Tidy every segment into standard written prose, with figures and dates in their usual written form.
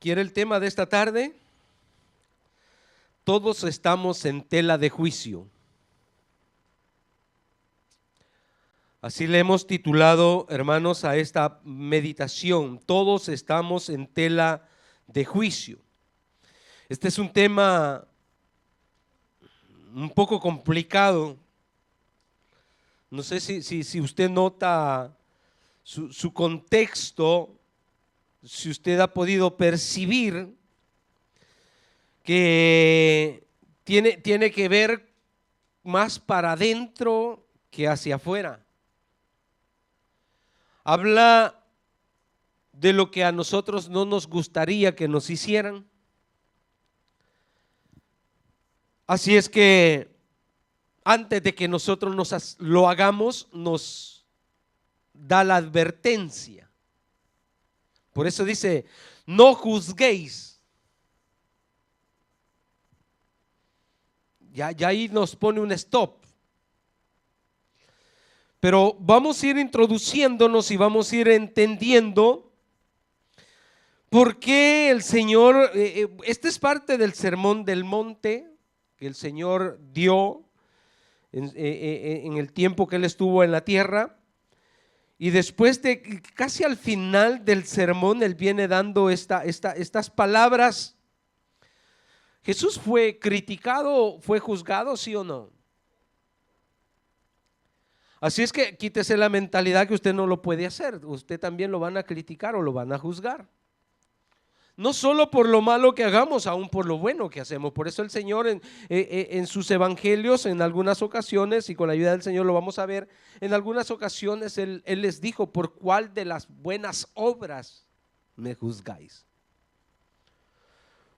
¿Quiere el tema de esta tarde? Todos estamos en tela de juicio. Así le hemos titulado, hermanos, a esta meditación. Todos estamos en tela de juicio. Este es un tema un poco complicado. No sé si usted nota su contexto, si usted ha podido percibir que tiene que ver más para adentro que hacia afuera. Habla de lo que a nosotros no nos gustaría que nos hicieran. Así es que antes de que nosotros lo hagamos, nos da la advertencia. Por eso dice, no juzguéis. Ya ahí nos pone un stop. Pero vamos a ir introduciéndonos y vamos a ir entendiendo por qué el Señor, esta es parte del sermón del monte que el Señor dio en el tiempo que Él estuvo en la tierra. Y después de casi al final del sermón, Él viene dando estas palabras. ¿Jesús fue criticado, fue juzgado, sí o no? Así es que quítese la mentalidad que usted no lo puede hacer. Usted también lo van a criticar o lo van a juzgar. No solo por lo malo que hagamos, aún por lo bueno que hacemos. Por eso el Señor en sus evangelios, en algunas ocasiones, y con la ayuda del Señor lo vamos a ver, en algunas ocasiones Él les dijo, ¿por cuál de las buenas obras me juzgáis?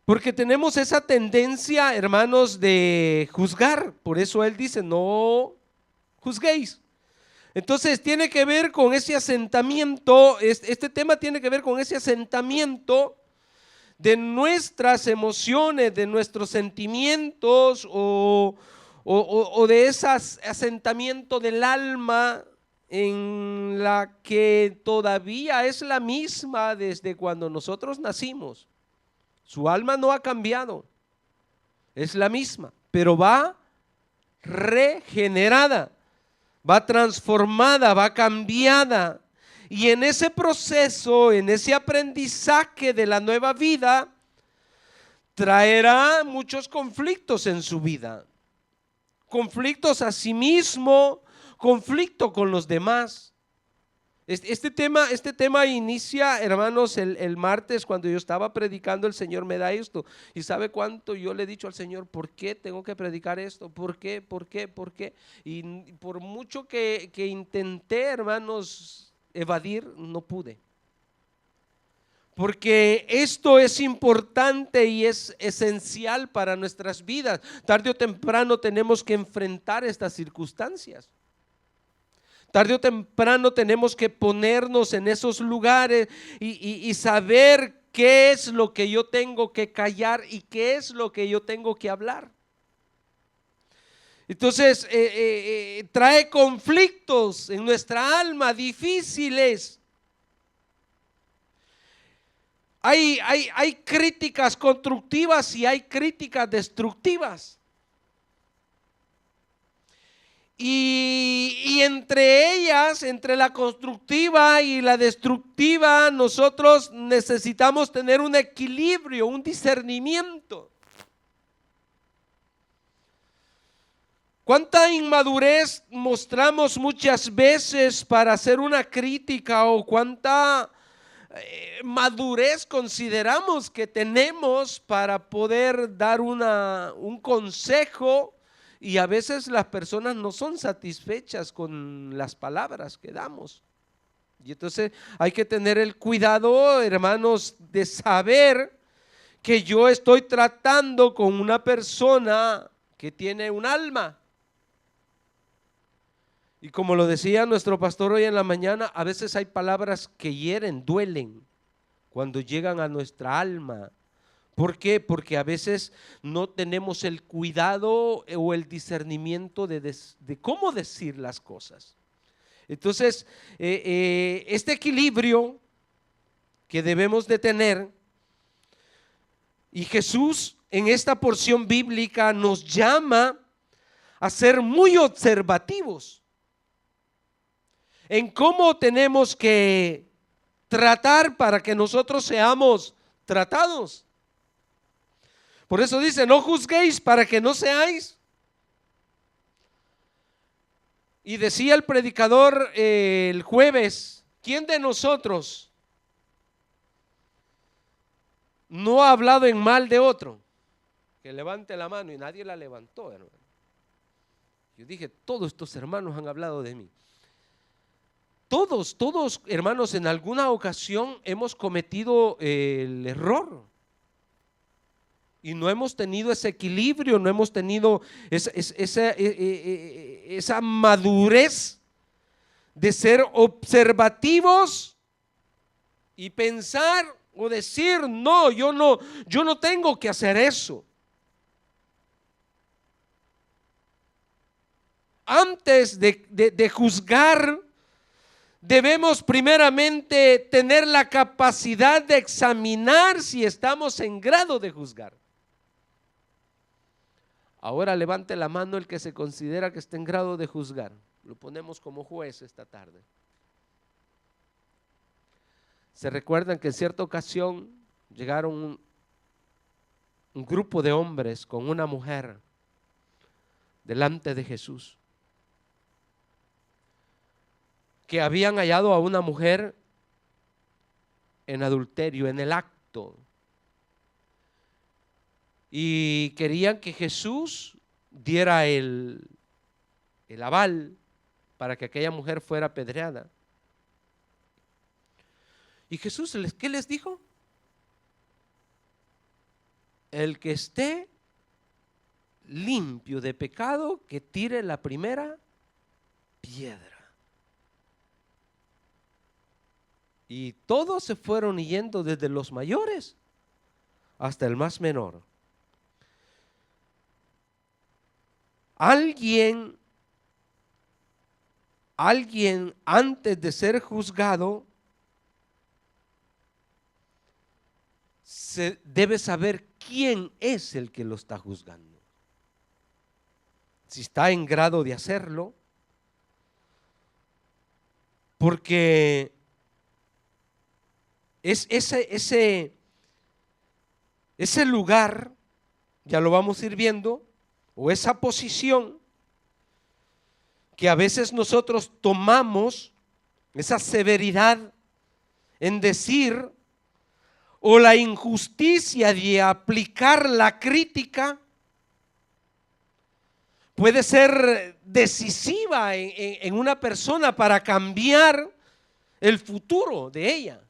Porque tenemos esa tendencia, hermanos, de juzgar. Por eso Él dice, no juzguéis. Entonces tiene que ver con ese asentamiento, este tema tiene que ver con ese asentamiento de nuestras emociones, de nuestros sentimientos o de ese asentamiento del alma en la que todavía es la misma desde cuando nosotros nacimos. Su alma no ha cambiado, es la misma, pero va regenerada. Va transformada, va cambiada. Y en ese proceso, en ese aprendizaje de la nueva vida, traerá muchos conflictos en su vida. Conflictos a sí mismo, conflicto con los demás. Este tema inicia, hermanos, el martes cuando yo estaba predicando. El Señor me da esto. ¿Y sabe cuánto yo le he dicho al Señor? ¿Por qué tengo que predicar esto? ¿Por qué? ¿Por qué? ¿Por qué? Y por mucho que intenté, hermanos, evadir, no pude. Porque esto es importante y es esencial para nuestras vidas. Tarde o temprano tenemos que enfrentar estas circunstancias. Tarde o temprano tenemos que ponernos en esos lugares y saber qué es lo que yo tengo que callar y qué es lo que yo tengo que hablar. Entonces trae conflictos en nuestra alma difíciles. Hay críticas constructivas y hay críticas destructivas. Y entre ellas, entre la constructiva y la destructiva, nosotros necesitamos tener un equilibrio, un discernimiento. ¿Cuánta inmadurez mostramos muchas veces para hacer una crítica o cuánta madurez consideramos que tenemos para poder dar un consejo? Y a veces las personas no son satisfechas con las palabras que damos. Y entonces hay que tener el cuidado, hermanos, de saber que yo estoy tratando con una persona que tiene un alma. Y como lo decía nuestro pastor hoy en la mañana, a veces hay palabras que hieren, duelen, cuando llegan a nuestra alma. ¿Por qué? Porque a veces no tenemos el cuidado o el discernimiento de cómo decir las cosas. Entonces, este equilibrio que debemos de tener Y Jesús en esta porción bíblica nos llama a ser muy observativos en cómo tenemos que tratar para que nosotros seamos tratados. Por eso dice, no juzguéis para que no seáis. Y decía el predicador el jueves, ¿quién de nosotros no ha hablado en mal de otro? Que levante la mano, y nadie la levantó, hermano. Yo dije, todos estos hermanos han hablado de mí. Todos, hermanos, en alguna ocasión hemos cometido el error. Y no hemos tenido ese equilibrio, no hemos tenido esa madurez de ser observativos y pensar o decir, no, yo no tengo que hacer eso. Antes de juzgar, debemos primeramente tener la capacidad de examinar si estamos en grado de juzgar. Ahora levante la mano el que se considera que está en grado de juzgar. Lo ponemos como juez esta tarde. Se recuerdan que en cierta ocasión llegaron un grupo de hombres con una mujer delante de Jesús, que habían hallado a una mujer en adulterio, en el acto, y querían que Jesús diera el aval para que aquella mujer fuera apedreada. Y Jesús, ¿qué les dijo? El que esté limpio de pecado, que tire la primera piedra. Y todos se fueron yendo, desde los mayores hasta el más menor. Alguien antes de ser juzgado se debe saber quién es el que lo está juzgando. Si está en grado de hacerlo, porque es ese lugar, ya lo vamos a ir viendo, o esa posición que a veces nosotros tomamos, esa severidad en decir, o la injusticia de aplicar la crítica, puede ser decisiva en una persona para cambiar el futuro de ella.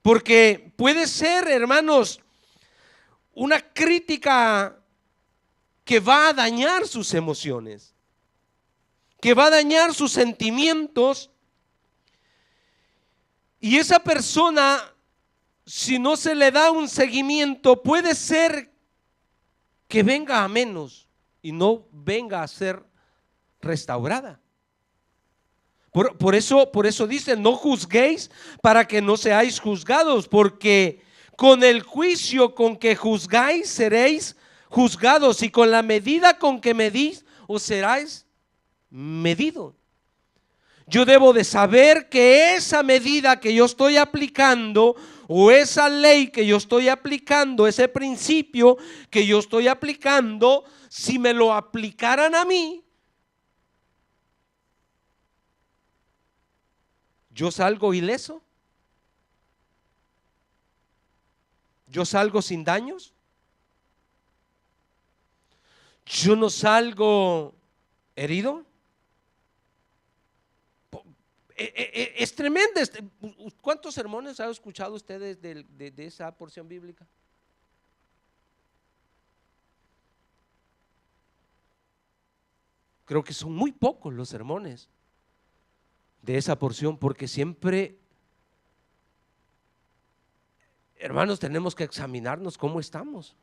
Porque puede ser, hermanos, una crítica que va a dañar sus emociones, que va a dañar sus sentimientos, y esa persona, si no se le da un seguimiento, puede ser que venga a menos y no venga a ser restaurada. Por eso dice, no juzguéis para que no seáis juzgados, porque con el juicio con que juzgáis seréis juzgados, y con la medida con que medís os seráis medido. Yo debo de saber que esa medida que yo estoy aplicando, o esa ley que yo estoy aplicando, ese principio que yo estoy aplicando, si me lo aplicaran a mí, ¿yo salgo ileso? ¿Yo salgo sin daños? ¿Yo no salgo herido? Es tremendo. ¿Cuántos sermones han escuchado ustedes de esa porción bíblica? Creo que son muy pocos los sermones de esa porción, porque siempre, hermanos, tenemos que examinarnos cómo estamos.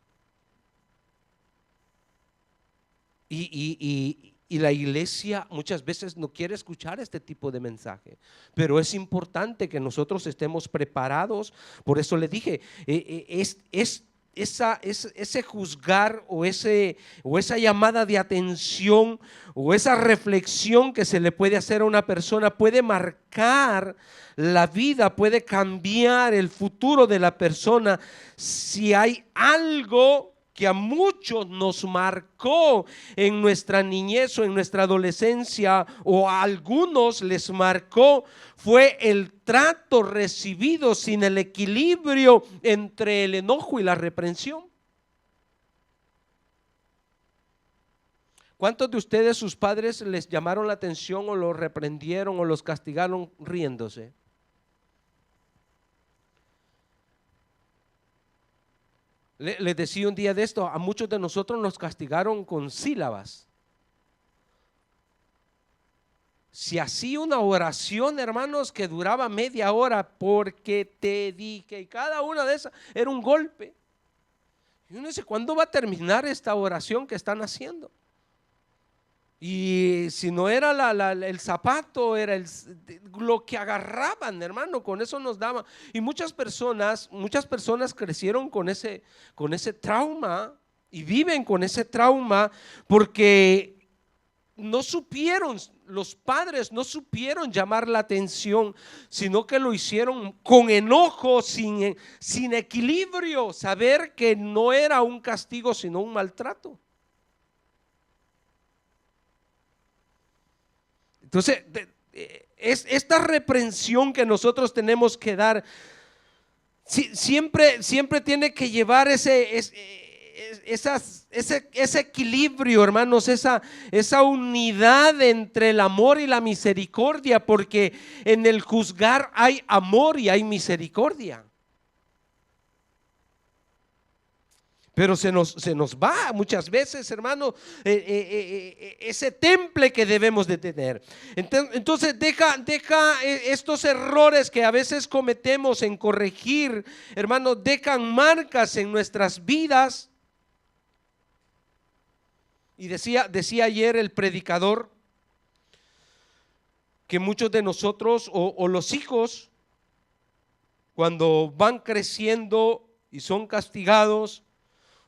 Y la iglesia muchas veces no quiere escuchar este tipo de mensaje, pero es importante que nosotros estemos preparados. Por eso le dije, es ese juzgar o esa llamada de atención o esa reflexión que se le puede hacer a una persona puede marcar la vida, puede cambiar el futuro de la persona. Si hay algo que a muchos nos marcó en nuestra niñez o en nuestra adolescencia, o a algunos les marcó, fue el trato recibido sin el equilibrio entre el enojo y la reprensión. ¿Cuántos de ustedes, sus padres, les llamaron la atención o los reprendieron o los castigaron riéndose? Les decía un día de esto, a muchos de nosotros nos castigaron con sílabas. Si hacía una oración, hermanos, que duraba media hora, porque te dije, y cada una de esas era un golpe. Y uno dice, ¿cuándo va a terminar esta oración que están haciendo? Y si no era el zapato, era lo que agarraban, hermano, con eso nos daban. Y muchas personas crecieron con ese trauma y viven con ese trauma porque no supieron, los padres no supieron llamar la atención, sino que lo hicieron con enojo, sin equilibrio, saber que no era un castigo, sino un maltrato. Entonces, esta reprensión que nosotros tenemos que dar, siempre tiene que llevar ese equilibrio, hermanos, esa unidad entre el amor y la misericordia, porque en el juzgar hay amor y hay misericordia. Pero se nos va muchas veces, hermano, ese temple que debemos de tener. Entonces deja estos errores que a veces cometemos en corregir, hermano, dejan marcas en nuestras vidas. Y decía ayer el predicador que muchos de nosotros o los hijos, cuando van creciendo y son castigados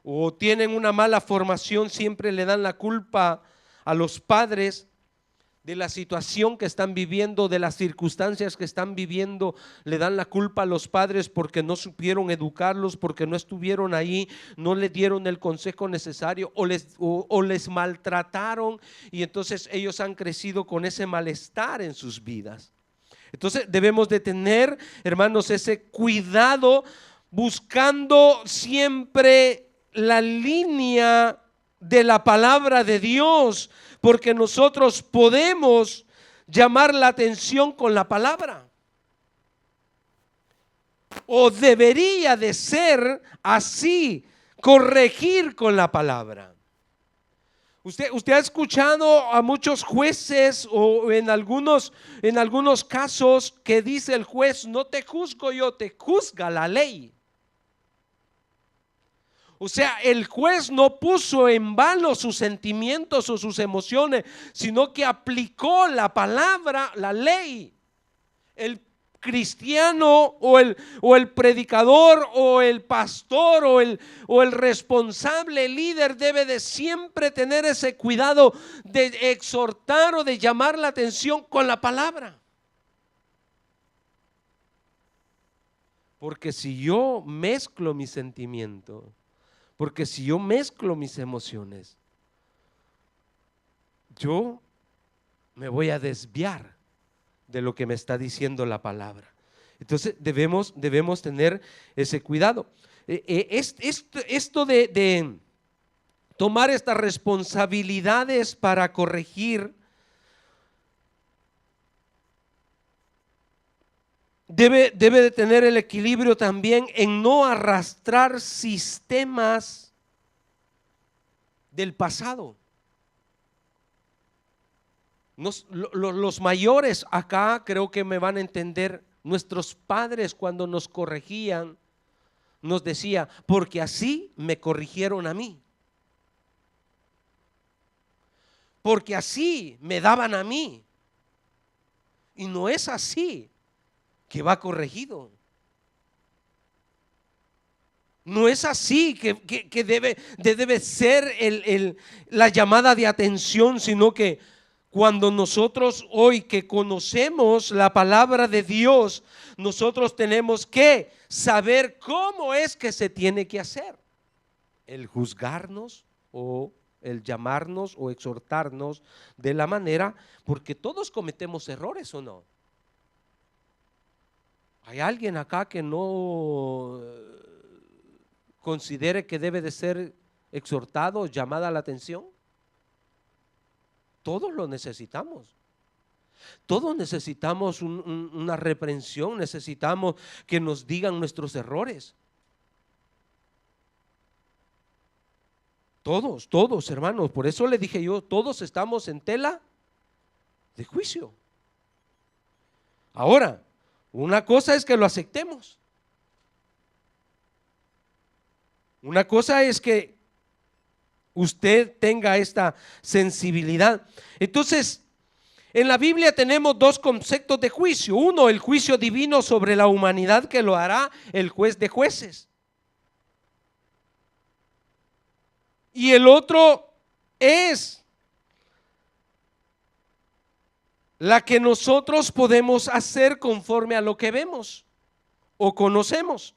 o tienen una mala formación, siempre le dan la culpa a los padres de la situación que están viviendo, de las circunstancias que están viviendo. Le dan la culpa a los padres porque no supieron educarlos, porque no estuvieron ahí, no le dieron el consejo necesario o les maltrataron, y entonces ellos han crecido con ese malestar en sus vidas. Entonces debemos de tener, hermanos, ese cuidado, buscando siempre la línea de la palabra de Dios, porque nosotros podemos llamar la atención con la palabra, o debería de ser así, corregir con la palabra. Usted ha escuchado a muchos jueces, o en algunos casos, que dice el juez: no te juzgo yo, te juzga la ley. O sea, el juez no puso en vano sus sentimientos o sus emociones, sino que aplicó la palabra, la ley. El cristiano o el predicador o el pastor o el responsable líder debe de siempre tener ese cuidado de exhortar o de llamar la atención con la palabra. Porque si yo mezclo mis sentimientos, porque si yo mezclo mis emociones, yo me voy a desviar de lo que me está diciendo la palabra. Entonces debemos tener ese cuidado. Esto de tomar estas responsabilidades para corregir debe de tener el equilibrio también en no arrastrar sistemas del pasado. Los mayores acá creo que me van a entender. Nuestros padres, cuando nos corregían, nos decía: porque así me corrigieron a mí, porque así me daban a mí. Y no es así que va corregido. No es así que debe ser la llamada de atención, sino que cuando nosotros hoy que conocemos la palabra de Dios, nosotros tenemos que saber cómo es que se tiene que hacer. El juzgarnos o el llamarnos o exhortarnos de la manera, porque todos cometemos errores, ¿o no? ¿Hay alguien acá que no considere que debe de ser exhortado, llamada la atención? Todos lo necesitamos. Todos necesitamos una reprensión, necesitamos que nos digan nuestros errores. Todos, hermanos. Por eso le dije yo, todos estamos en tela de juicio. Ahora, una cosa es que lo aceptemos. Una cosa es que usted tenga esta sensibilidad. Entonces, en la Biblia tenemos dos conceptos de juicio. Uno, el juicio divino sobre la humanidad, que lo hará el juez de jueces. Y el otro es la que nosotros podemos hacer conforme a lo que vemos o conocemos.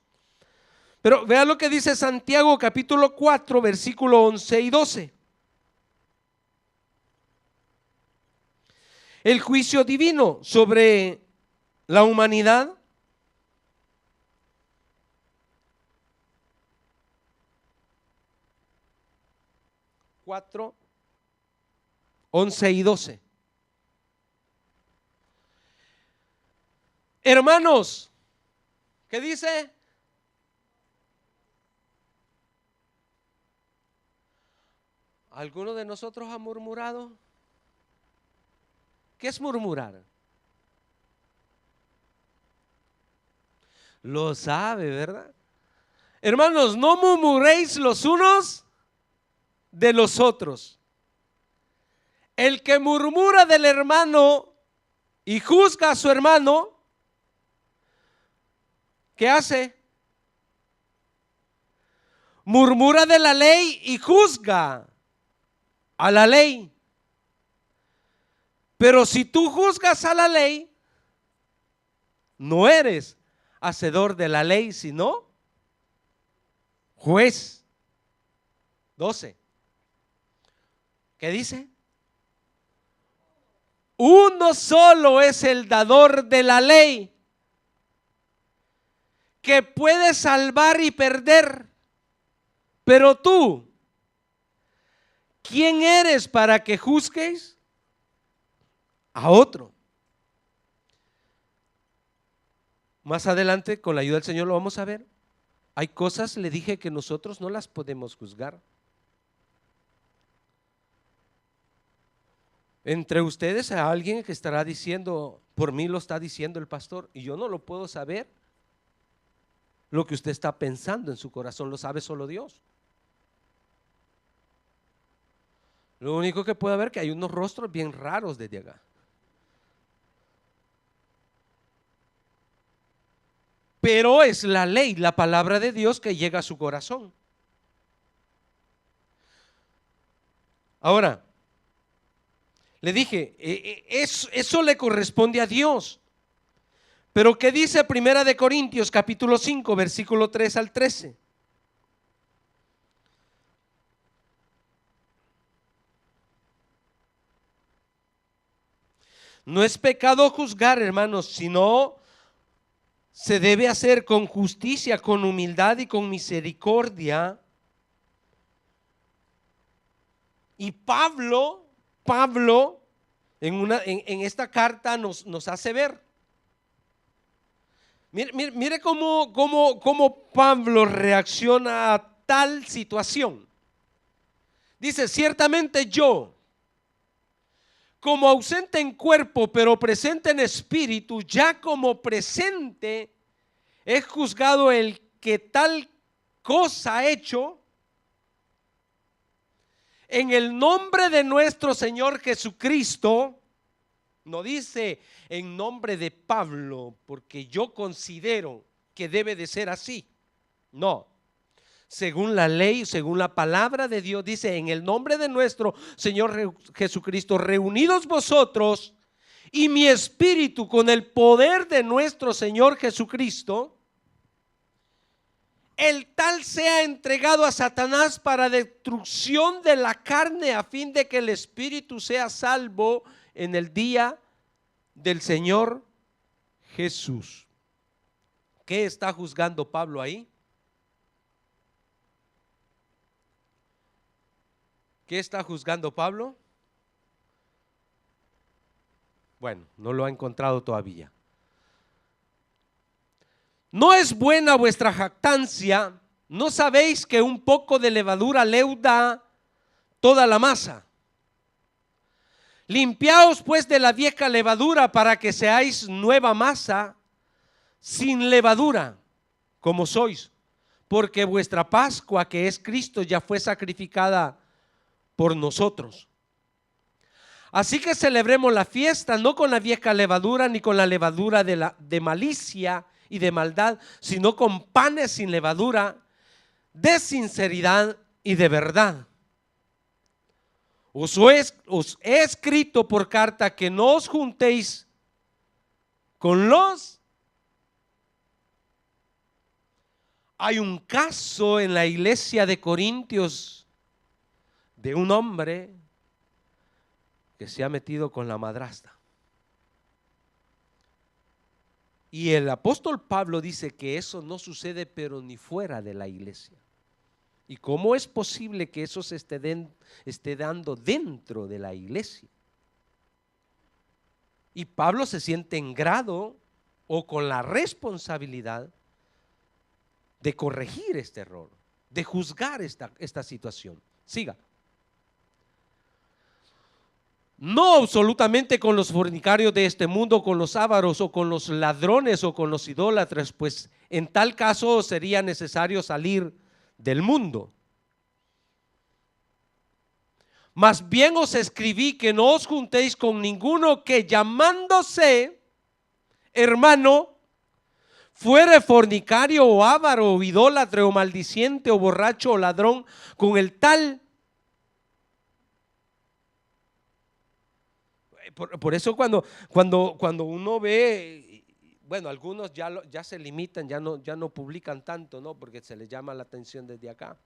Pero vea lo que dice Santiago capítulo 4, versículo 11 y 12. El juicio divino sobre la humanidad. Cuatro, 11 y 12. Hermanos, ¿qué dice? ¿Alguno de nosotros ha murmurado? ¿Qué es murmurar? Lo sabe, ¿verdad? Hermanos, no murmuréis los unos de los otros. El que murmura del hermano y juzga a su hermano, ¿qué hace? Murmura de la ley y juzga a la ley. Pero si tú juzgas a la ley, no eres hacedor de la ley, sino juez. 12. ¿Qué dice? Uno solo es el dador de la ley, que puede salvar y perder. Pero tú, ¿quién eres para que juzgues a otro? Más adelante, con la ayuda del Señor, lo vamos a ver. Hay cosas, le dije, que nosotros no las podemos juzgar. Entre ustedes hay alguien que estará diciendo, por mí lo está diciendo el pastor, y yo no lo puedo saber. Lo que usted está pensando en su corazón lo sabe solo Dios. Lo único que puede ver es que hay unos rostros bien raros desde acá. Pero es la ley, la palabra de Dios que llega a su corazón. Ahora, le dije, eso le corresponde a Dios. Pero ¿qué dice Primera de Corintios capítulo 5, versículo 3 al 13? No es pecado juzgar, hermanos, sino se debe hacer con justicia, con humildad y con misericordia. Y Pablo en esta carta nos hace ver. Mire cómo Pablo reacciona a tal situación. Dice, ciertamente yo, como ausente en cuerpo, pero presente en espíritu, ya como presente, he juzgado el que tal cosa ha hecho, en el nombre de nuestro Señor Jesucristo. No dice en nombre de Pablo, porque yo considero que debe de ser así. No, según la ley, según la palabra de Dios, dice: en el nombre de nuestro Señor Jesucristo, reunidos vosotros y mi espíritu con el poder de nuestro Señor Jesucristo, el tal sea entregado a Satanás para destrucción de la carne, a fin de que el espíritu sea salvo en el día del Señor Jesús. ¿Qué está juzgando Pablo ahí? ¿Qué está juzgando Pablo? Bueno, no lo ha encontrado todavía. ¿No es buena vuestra jactancia? ¿No sabéis que un poco de levadura leuda toda la masa? Limpiaos pues de la vieja levadura para que seáis nueva masa, sin levadura, como sois, porque vuestra Pascua, que es Cristo, ya fue sacrificada por nosotros. Así que celebremos la fiesta no con la vieja levadura, ni con la levadura de malicia y de maldad, sino con panes sin levadura, de sinceridad y de verdad. Os he escrito por carta que no os juntéis con los... Hay un caso en la iglesia de Corintios de un hombre que se ha metido con la madrastra. Y el apóstol Pablo dice que eso no sucede pero ni fuera de la iglesia. ¿Y cómo es posible que eso se esté dando dentro de la iglesia? Y Pablo se siente en grado o con la responsabilidad de corregir este error, de juzgar esta situación. Siga. No absolutamente con los fornicarios de este mundo, con los ávaros o con los ladrones o con los idólatras, pues en tal caso sería necesario salir del mundo. Más bien os escribí que no os juntéis con ninguno que, llamándose hermano, fuere fornicario o avaro o idólatra o maldiciente o borracho o ladrón, con el tal. Por eso cuando uno ve, bueno, algunos ya se limitan, ya no publican tanto, ¿no? Porque se les llama la atención desde acá.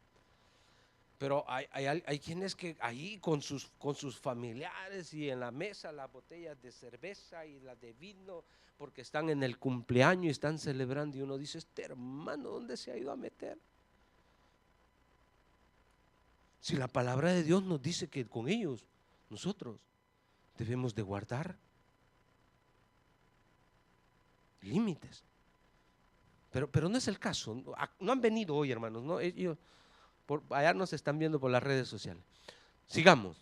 Pero hay quienes que ahí con sus familiares y en la mesa las botellas de cerveza y las de vino, porque están en el cumpleaños y están celebrando, y uno dice: este hermano, ¿dónde se ha ido a meter? Si la palabra de Dios nos dice que con ellos nosotros debemos de guardar límites. Pero no es el caso. No han venido hoy, hermanos, ¿no? Ellos allá nos están viendo por las redes sociales. Sigamos.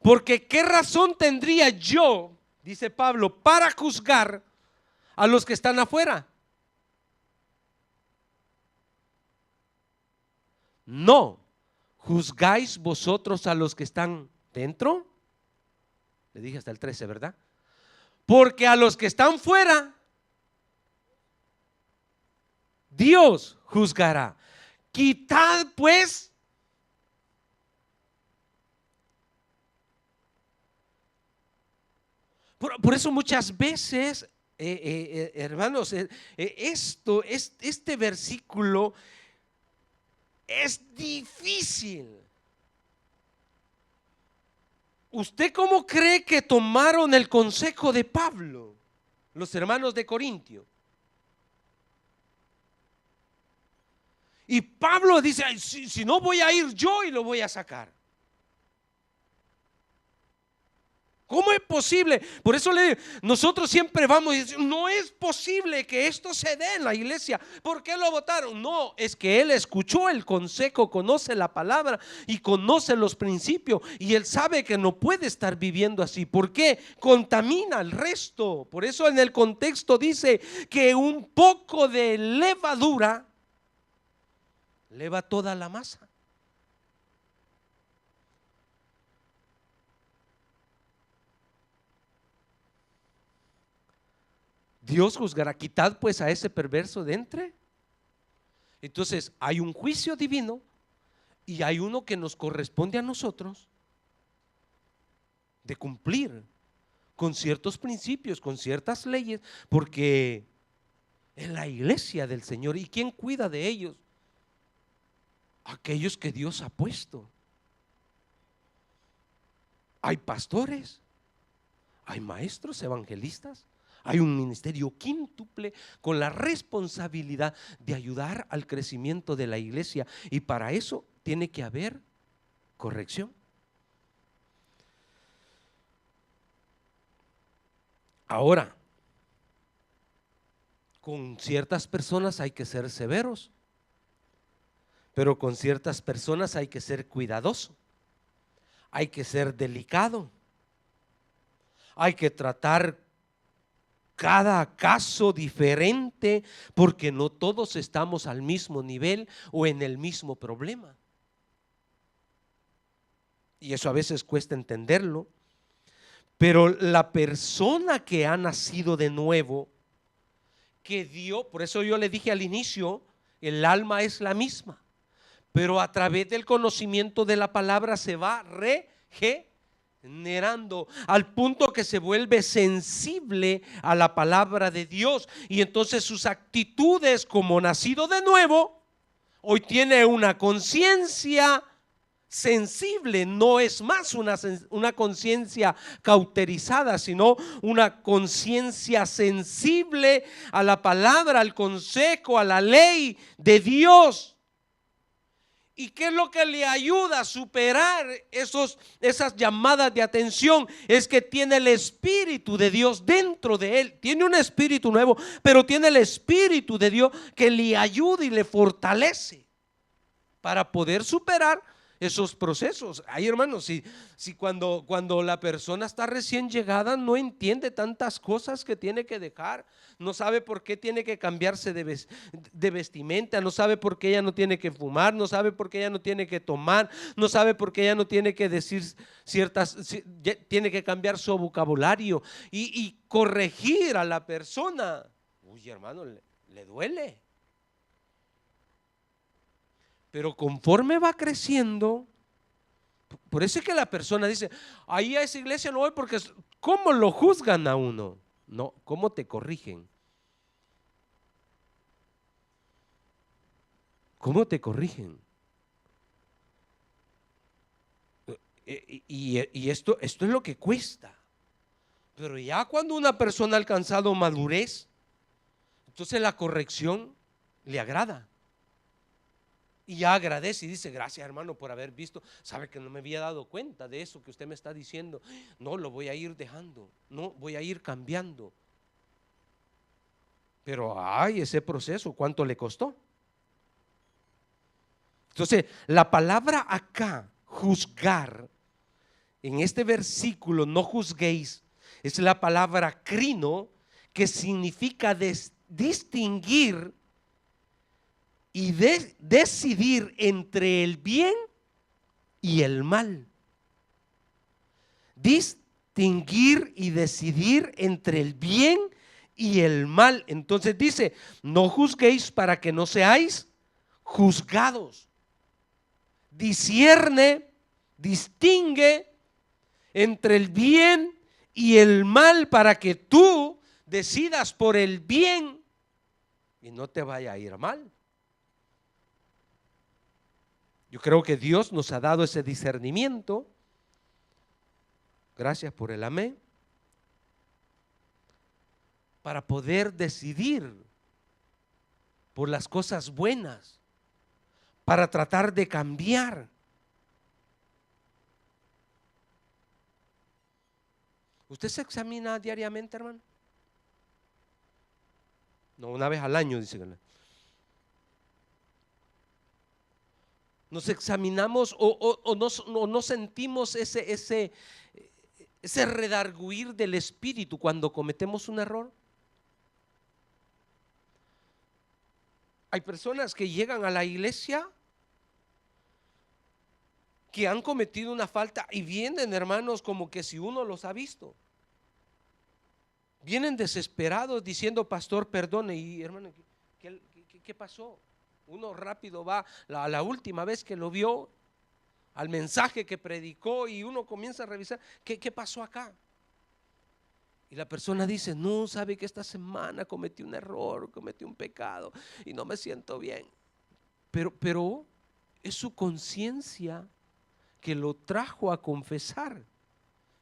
Porque ¿qué razón tendría yo, dice Pablo, para juzgar a los que están afuera? No juzgáis vosotros a los que están dentro. Le dije hasta el 13, ¿verdad? Porque a los que están fuera, Dios juzgará. Quitad pues por eso muchas veces, hermanos, este versículo es difícil. ¿Usted cómo cree que tomaron el consejo de Pablo, los hermanos de Corintio? Y Pablo dice: si no, voy a ir yo y lo voy a sacar. ¿Cómo es posible? Por eso nosotros siempre vamos y decimos: no es posible que esto se dé en la iglesia. ¿Por qué lo votaron? No, es que él escuchó el consejo, conoce la palabra y conoce los principios, y él sabe que no puede estar viviendo así. ¿Por qué? Contamina al resto. Por eso en el contexto dice que un poco de levadura leva toda la masa. Dios juzgará. Quitad pues a ese perverso de entre. Entonces hay un juicio divino y hay uno que nos corresponde a nosotros de cumplir con ciertos principios, con ciertas leyes, porque es la iglesia del Señor. ¿Y quién cuida de ellos? Aquellos que Dios ha puesto. Hay pastores, hay maestros, evangelistas, hay un ministerio quíntuple con la responsabilidad de ayudar al crecimiento de la iglesia, y para eso tiene que haber corrección. Ahora, con ciertas personas hay que ser severos, pero con ciertas personas hay que ser cuidadoso, hay que ser delicado, hay que tratar cada caso diferente, porque no todos estamos al mismo nivel o en el mismo problema. Y eso a veces cuesta entenderlo, pero la persona que ha nacido de nuevo, que Dios, por eso yo le dije al inicio, el alma es la misma, pero a través del conocimiento de la palabra se va regenerando al punto que se vuelve sensible a la palabra de Dios, y entonces sus actitudes como nacido de nuevo, hoy tiene una conciencia sensible. No es más una conciencia cauterizada, sino una conciencia sensible a la palabra, al consejo, a la ley de Dios. ¿Y qué es lo que le ayuda a superar esas llamadas de atención? Es que tiene el Espíritu de Dios dentro de él. Tiene un espíritu nuevo, pero tiene el Espíritu de Dios que le ayuda y le fortalece para poder superar esos procesos. Ay, hermanos, si cuando la persona está recién llegada no entiende tantas cosas que tiene que dejar, no sabe por qué tiene que cambiarse de vestimenta, no sabe por qué ella no tiene que fumar, no sabe por qué ella no tiene que tomar, no sabe por qué ella no tiene que decir tiene que cambiar su vocabulario y corregir a la persona. Uy, hermano, le duele. Pero conforme va creciendo, por eso es que la persona dice, ahí a esa iglesia no voy porque ¿cómo lo juzgan a uno? No, ¿cómo te corrigen? ¿Cómo te corrigen? Y esto es lo que cuesta. Pero ya cuando una persona ha alcanzado madurez, entonces la corrección le agrada. Y ya agradece y dice, gracias hermano por haber visto, sabe que no me había dado cuenta de eso que usted me está diciendo, no, lo voy a ir dejando, no, voy a ir cambiando. Pero ay, ese proceso, ¿cuánto le costó? Entonces, la palabra acá, juzgar, en este versículo, no juzguéis, es la palabra crino, que significa distinguir y decidir entre el bien y el mal. Distinguir y decidir entre el bien y el mal. Entonces dice, no juzguéis para que no seáis juzgados. Discierne, distingue entre el bien y el mal para que tú decidas por el bien y no te vaya a ir mal. Yo creo que Dios nos ha dado ese discernimiento. Gracias por el amén. Para poder decidir por las cosas buenas, para tratar de cambiar. ¿Usted se examina diariamente, hermano? No, una vez al año, dice. Nos examinamos o no sentimos ese redarguir del espíritu cuando cometemos un error. Hay personas que llegan a la iglesia que han cometido una falta y vienen, hermanos, como que si uno los ha visto. Vienen desesperados diciendo, pastor, perdone. Y hermano, ¿qué pasó? Uno rápido va a la última vez que lo vio, al mensaje que predicó, y uno comienza a revisar, ¿qué pasó acá? Y la persona dice, no, sabe que esta semana cometí un error, cometí un pecado y no me siento bien. Pero es su conciencia que lo trajo a confesar.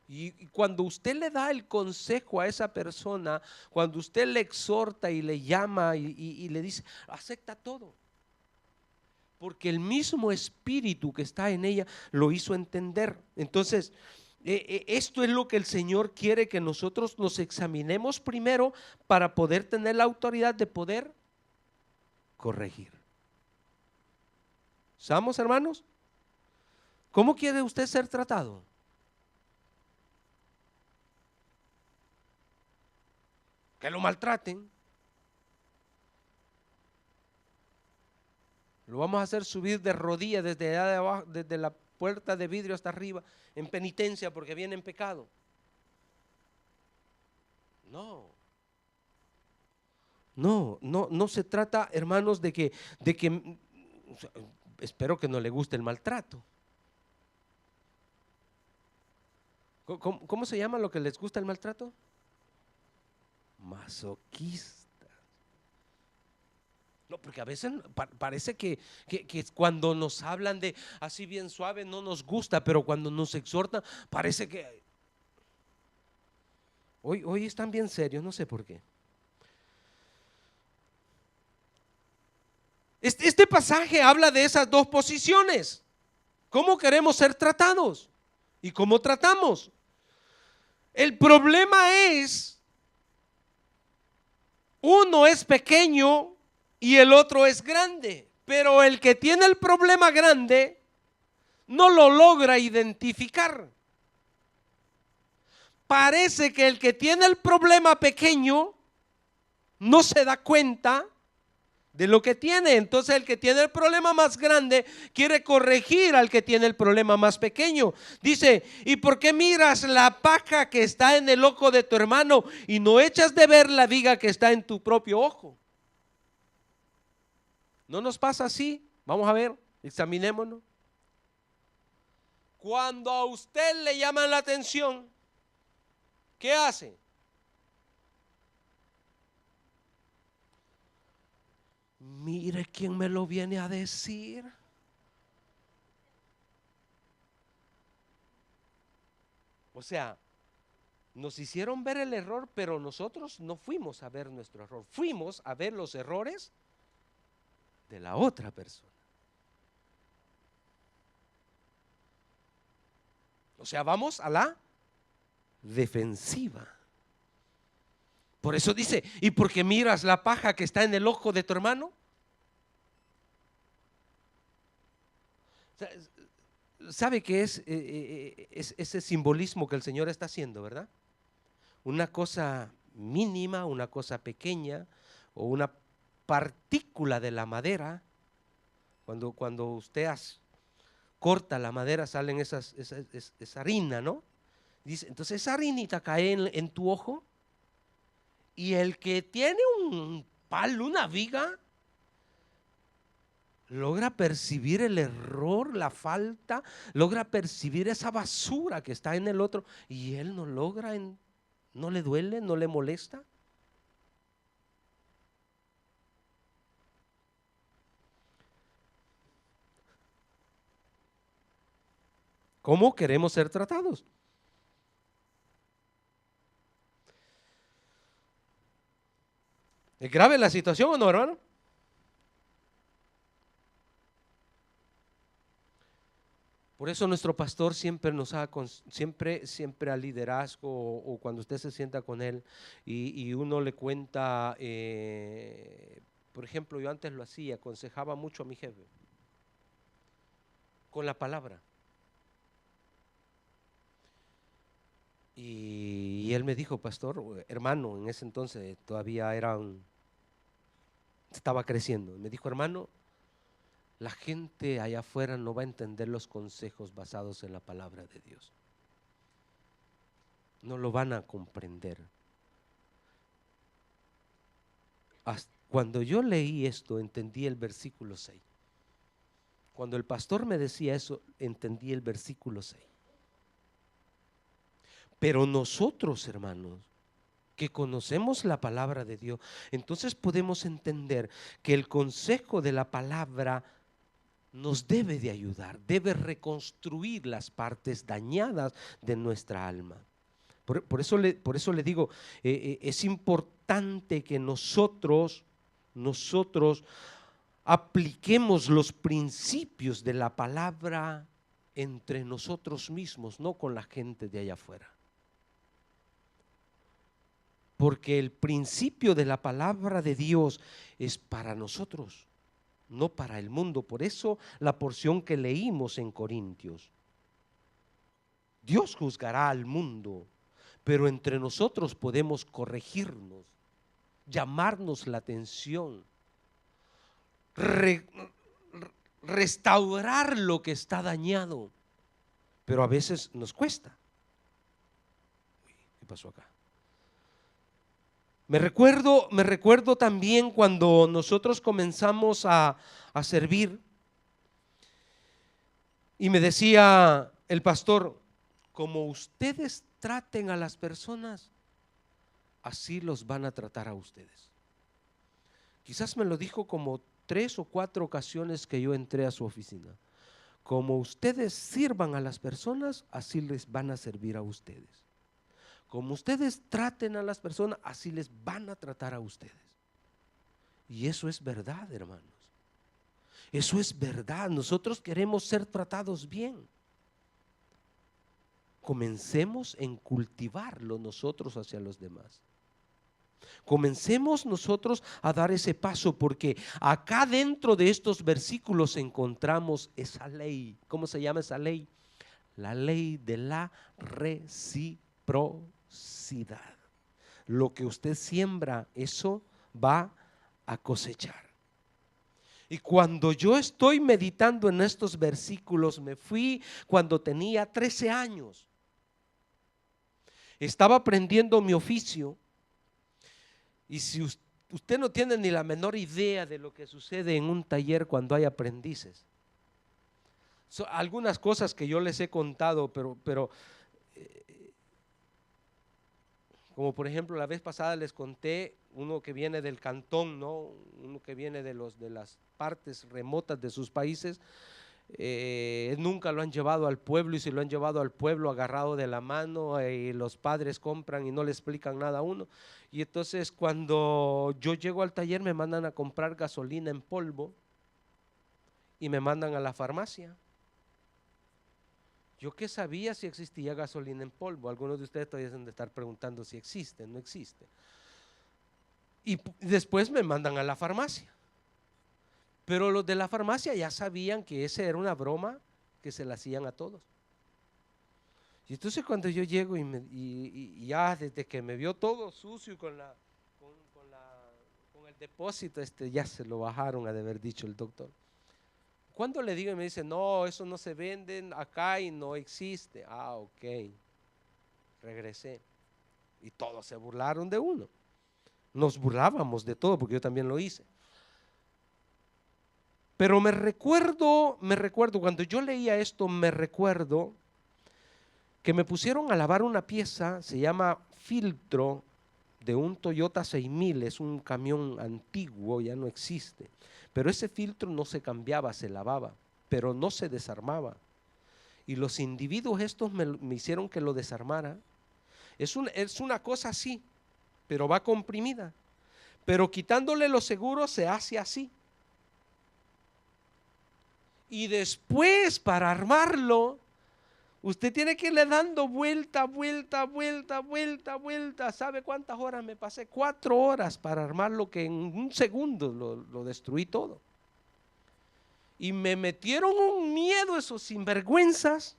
Y cuando usted le da el consejo a esa persona, cuando usted le exhorta y le llama y le dice, acepta todo. Porque el mismo espíritu que está en ella lo hizo entender. Entonces, esto es lo que el Señor quiere, que nosotros nos examinemos primero para poder tener la autoridad de poder corregir. ¿Estamos, hermanos? ¿Cómo quiere usted ser tratado? Que lo maltraten. Lo vamos a hacer subir de rodillas desde allá de abajo, desde la puerta de vidrio hasta arriba, en penitencia porque viene en pecado. No. No se trata, hermanos, de que espero que no le guste el maltrato. ¿Cómo se llama lo que les gusta el maltrato? Masoquista. No, porque a veces parece que cuando nos hablan de así bien suave no nos gusta, pero cuando nos exhortan parece que hoy están bien serios, no sé por qué. Este pasaje habla de esas dos posiciones. ¿Cómo queremos ser tratados? ¿Y cómo tratamos? El problema es, uno es pequeño y el otro es grande, pero el que tiene el problema grande no lo logra identificar. Parece que el que tiene el problema pequeño no se da cuenta de lo que tiene. Entonces el que tiene el problema más grande quiere corregir al que tiene el problema más pequeño. Dice, ¿y por qué miras la paja que está en el ojo de tu hermano y no echas de ver la viga que está en tu propio ojo? ¿No nos pasa así? Vamos a ver, examinémonos. Cuando a usted le llaman la atención, ¿qué hace? Mire quién me lo viene a decir. O sea, nos hicieron ver el error, pero nosotros no fuimos a ver nuestro error. Fuimos a ver los errores de la otra persona. O sea, vamos a la defensiva. Por eso dice, ¿y por qué miras la paja que está en el ojo de tu hermano? ¿Sabe qué es ese simbolismo que el Señor está haciendo, verdad? Una cosa mínima, una cosa pequeña o una partícula de la madera. Cuando usted corta la madera salen esa harina, ¿no? Dice, entonces esa harinita cae en tu ojo y el que tiene un palo, una viga, logra percibir el error, la falta, logra percibir esa basura que está en el otro y él no logra, no le duele, no le molesta. ¿Cómo queremos ser tratados? ¿Es grave la situación o no, hermano? Por eso nuestro pastor siempre nos ha, siempre al liderazgo o cuando usted se sienta con él y uno le cuenta, por ejemplo, yo antes lo hacía, aconsejaba mucho a mi jefe con la palabra. Y él me dijo, pastor, hermano, en ese entonces todavía estaba creciendo. Me dijo, hermano, la gente allá afuera no va a entender los consejos basados en la palabra de Dios. No lo van a comprender. Cuando yo leí esto, entendí el versículo 6. Cuando el pastor me decía eso, entendí el versículo 6. Pero nosotros, hermanos, que conocemos la palabra de Dios, entonces podemos entender que el consejo de la palabra nos debe de ayudar, debe reconstruir las partes dañadas de nuestra alma. Por eso le digo, es importante que nosotros apliquemos los principios de la palabra entre nosotros mismos, no con la gente de allá afuera. Porque el principio de la palabra de Dios es para nosotros, no para el mundo. Por eso la porción que leímos en Corintios. Dios juzgará al mundo, pero entre nosotros podemos corregirnos, llamarnos la atención, restaurar lo que está dañado, pero a veces nos cuesta. ¿Qué pasó acá? Me recuerdo también cuando nosotros comenzamos a servir y me decía el pastor, como ustedes traten a las personas, así los van a tratar a ustedes. Quizás me lo dijo como 3 o 4 ocasiones que yo entré a su oficina. Como ustedes sirvan a las personas, así les van a servir a ustedes. Como ustedes traten a las personas, así les van a tratar a ustedes. Y eso es verdad, hermanos. Eso es verdad. Nosotros queremos ser tratados bien. Comencemos en cultivarlo nosotros hacia los demás. Comencemos nosotros a dar ese paso, porque acá dentro de estos versículos encontramos esa ley. ¿Cómo se llama esa ley? La ley de la reciprocidad. Lo que usted siembra, eso va a cosechar. Y cuando yo estoy meditando en estos versículos, me fui cuando tenía 13 años. Estaba aprendiendo mi oficio. Y si usted no tiene ni la menor idea de lo que sucede en un taller cuando hay aprendices. Algunas cosas que yo les he contado, pero como por ejemplo la vez pasada les conté uno que viene del cantón, ¿no? Uno que viene de las partes remotas de sus países. Nunca lo han llevado al pueblo, y si lo han llevado al pueblo agarrado de la mano, los padres compran y no le explican nada a uno. Y entonces cuando yo llego al taller me mandan a comprar gasolina en polvo y me mandan a la farmacia. Yo qué sabía si existía gasolina en polvo. Algunos de ustedes todavía deben de estar preguntando si existe, no existe. Y después me mandan a la farmacia. Pero los de la farmacia ya sabían que esa era una broma que se la hacían a todos. Y entonces cuando yo llego y ya desde que me vio todo sucio con el depósito, ya se lo bajaron a de haber dicho el doctor. Cuando le digo y me dice, no, eso no se vende acá y no existe. Ah, ok. Regresé. Y todos se burlaron de uno. Nos burlábamos de todo porque yo también lo hice. Pero me recuerdo, cuando yo leía esto, me recuerdo que me pusieron a lavar una pieza, se llama filtro, de un Toyota 6000, es un camión antiguo, ya no existe. Pero ese filtro no se cambiaba, se lavaba, pero no se desarmaba. Y los individuos estos me hicieron que lo desarmara. Es una cosa así, pero va comprimida. Pero quitándole los seguros se hace así. Y después para armarlo, usted tiene que irle dando vuelta. ¿Sabe cuántas horas me pasé? 4 horas para armarlo, que en un segundo lo destruí todo. Y me metieron un miedo esos sinvergüenzas.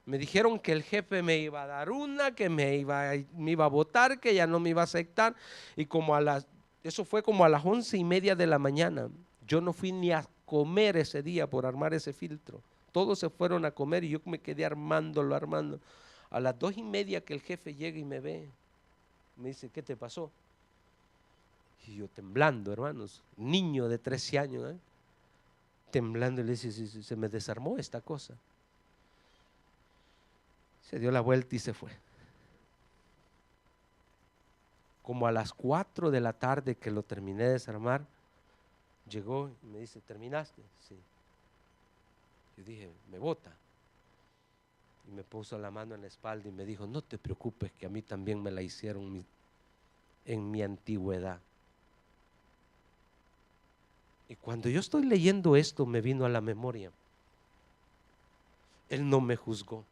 Me dijeron que el jefe me iba a dar que me iba a botar, que ya no me iba a aceptar. Y eso fue como a las 11:30 de la mañana. Yo no fui ni a comer ese día por armar ese filtro. Todos se fueron a comer y yo me quedé armándolo. A las 2:30 que el jefe llega y me ve, me dice, ¿qué te pasó? Y yo temblando, hermanos, niño de 13 años, temblando, y le dice, se me desarmó esta cosa. Se dio la vuelta y se fue. Como a las 4 de la tarde que lo terminé de desarmar, llegó y me dice, ¿terminaste? Sí. Yo dije, me bota. Y me puso la mano en la espalda y me dijo, no te preocupes, que a mí también me la hicieron en mi antigüedad. Y cuando yo estoy leyendo esto, me vino a la memoria. Él no me juzgó.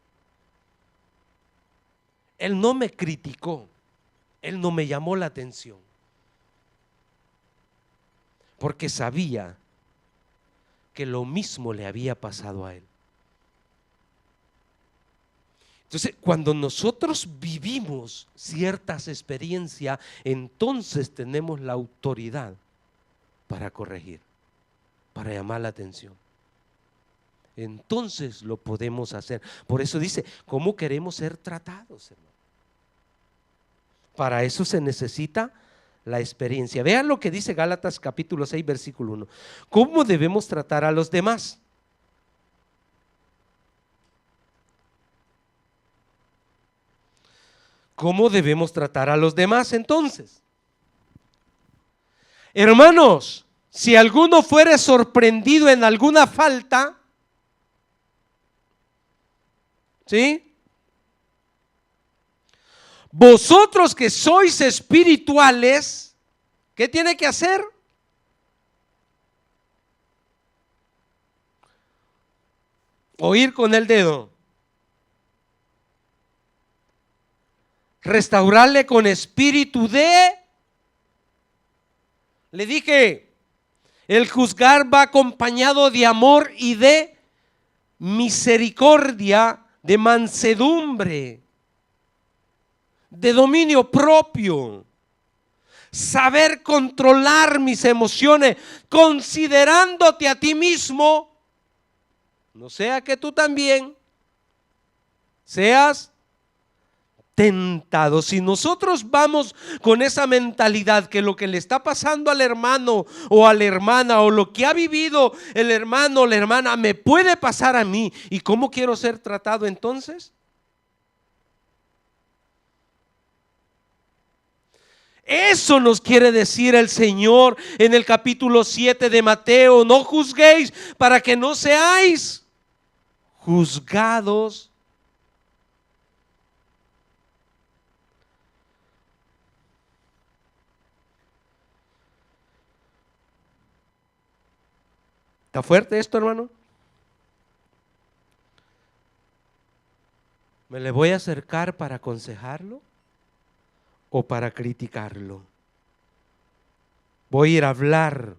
Él no me criticó. Él no me llamó la atención. Porque sabía que lo mismo le había pasado a él. Entonces, cuando nosotros vivimos ciertas experiencias, entonces tenemos la autoridad para corregir, para llamar la atención. Entonces lo podemos hacer. Por eso dice, ¿cómo queremos ser tratados, hermano? Para eso se necesita la experiencia. Vean lo que dice Gálatas capítulo 6, versículo 1. ¿Cómo debemos tratar a los demás? ¿Cómo debemos tratar a los demás entonces? Hermanos, si alguno fuere sorprendido en alguna falta, ¿sí? Vosotros que sois espirituales, ¿qué tiene que hacer? Oír con el dedo. Restaurarle con espíritu de... Le dije, el juzgar va acompañado de amor y de misericordia, de mansedumbre, de dominio propio. Saber controlar mis emociones, considerándote a ti mismo, no sea que tú también seas tentado. Si nosotros vamos con esa mentalidad que lo que le está pasando al hermano o a la hermana, o lo que ha vivido el hermano o la hermana, me puede pasar a mí, ¿y cómo quiero ser tratado entonces? Eso nos quiere decir el Señor en el capítulo 7 de Mateo: no juzguéis para que no seáis juzgados. ¿Está fuerte esto, hermano? ¿Me le voy a acercar para aconsejarlo o para criticarlo? ¿Voy a ir a hablar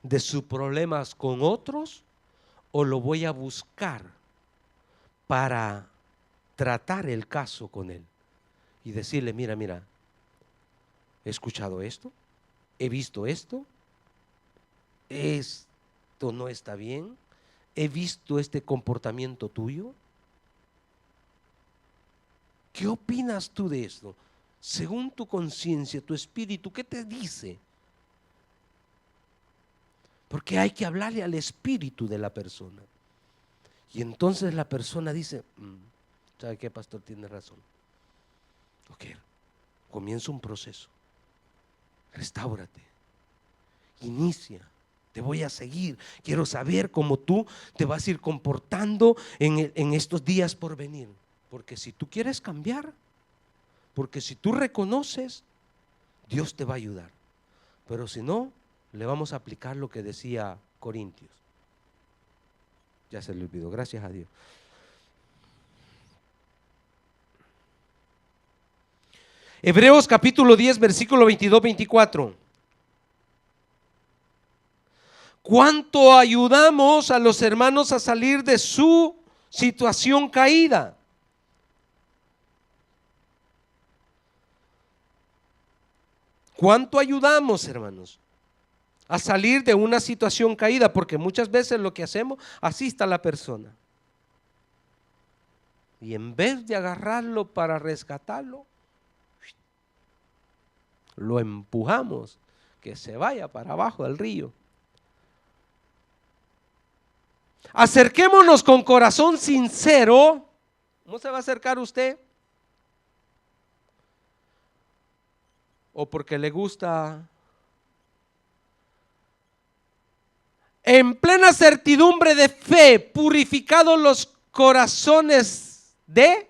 de sus problemas con otros o lo voy a buscar para tratar el caso con él y decirle, mira, he escuchado esto, he visto esto, esto no está bien, he visto este comportamiento tuyo? ¿Qué opinas tú de esto? Según tu conciencia, tu espíritu, ¿qué te dice? Porque hay que hablarle al espíritu de la persona. Y entonces la persona dice, ¿sabe qué, pastor? Tiene razón. Ok, comienza un proceso. Restáurate. Inicia. Te voy a seguir. Quiero saber cómo tú te vas a ir comportando en estos días por venir. Porque si tú quieres cambiar, porque si tú reconoces, Dios te va a ayudar. Pero si no, le vamos a aplicar lo que decía Corintios. Ya se le olvidó, gracias a Dios. Hebreos capítulo 10, versículo 22-24. ¿Cuánto ayudamos a los hermanos a salir de su situación caída? ¿Cuánto ayudamos, hermanos, a salir de una situación caída? Porque muchas veces lo que hacemos, así está la persona. Y en vez de agarrarlo para rescatarlo, lo empujamos. que se vaya para abajo del río. Acerquémonos con corazón sincero. ¿Cómo se va a acercar usted? ¿O porque le gusta? En plena certidumbre de fe, purificados los corazones de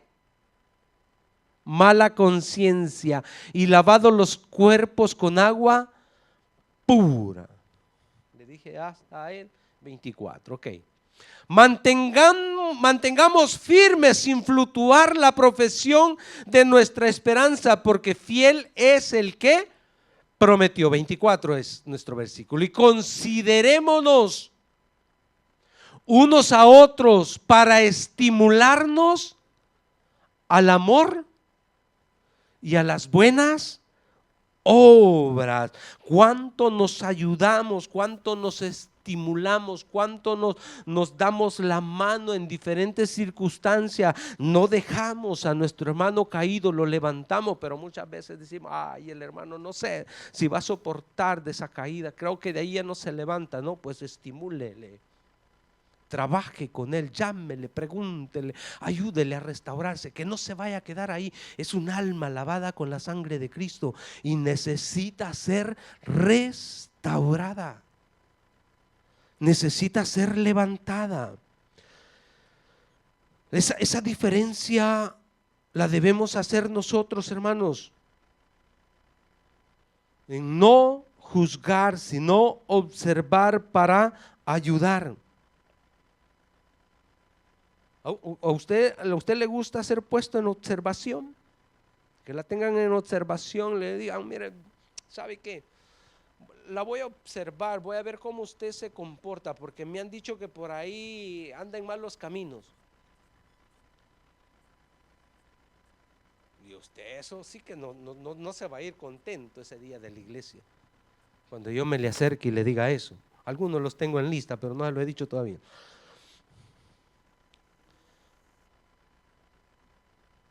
mala conciencia y lavados los cuerpos con agua pura. Le dije hasta el 24, ok. Mantengamos firmes sin fluctuar la profesión de nuestra esperanza, porque fiel es el que prometió. 24 es nuestro versículo. Y considerémonos unos a otros para estimularnos al amor y a las buenas obras. Cuánto nos ayudamos, cuánto nos estimulamos, cuánto nos damos la mano en diferentes circunstancias. No dejamos a nuestro hermano caído, lo levantamos, pero muchas veces decimos, ay, el hermano no sé si va a soportar de esa caída, creo que de ahí ya no se levanta. No, pues estimúlele, trabaje con él, llámele, pregúntele, ayúdele a restaurarse, que no se vaya a quedar ahí. Es un alma lavada con la sangre de Cristo y necesita ser restaurada, necesita ser levantada. Esa diferencia la debemos hacer nosotros, hermanos, en no juzgar, sino observar para ayudar. ¿A usted le gusta ser puesto en observación? Que la tengan en observación, le digan, mire, ¿sabe qué? La voy a observar, voy a ver cómo usted se comporta, porque me han dicho que por ahí anda en malos caminos. Y usted eso sí que no se va a ir contento ese día de la iglesia, cuando yo me le acerque y le diga eso. Algunos los tengo en lista, pero no se lo he dicho todavía.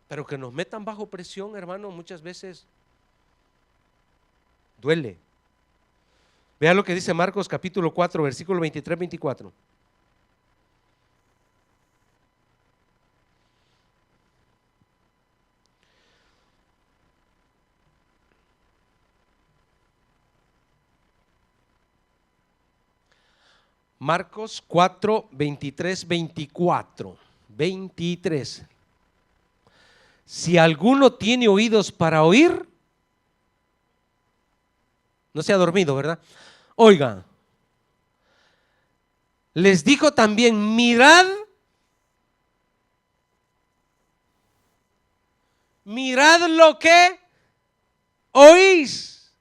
Pero que nos metan bajo presión, hermano, muchas veces duele. Vea lo que dice Marcos capítulo 4, versículo 23-24. Marcos 4, 23-24. 23. Si alguno tiene oídos para oír, no se ha dormido, ¿verdad? Oiga, les dijo también, mirad lo que oís,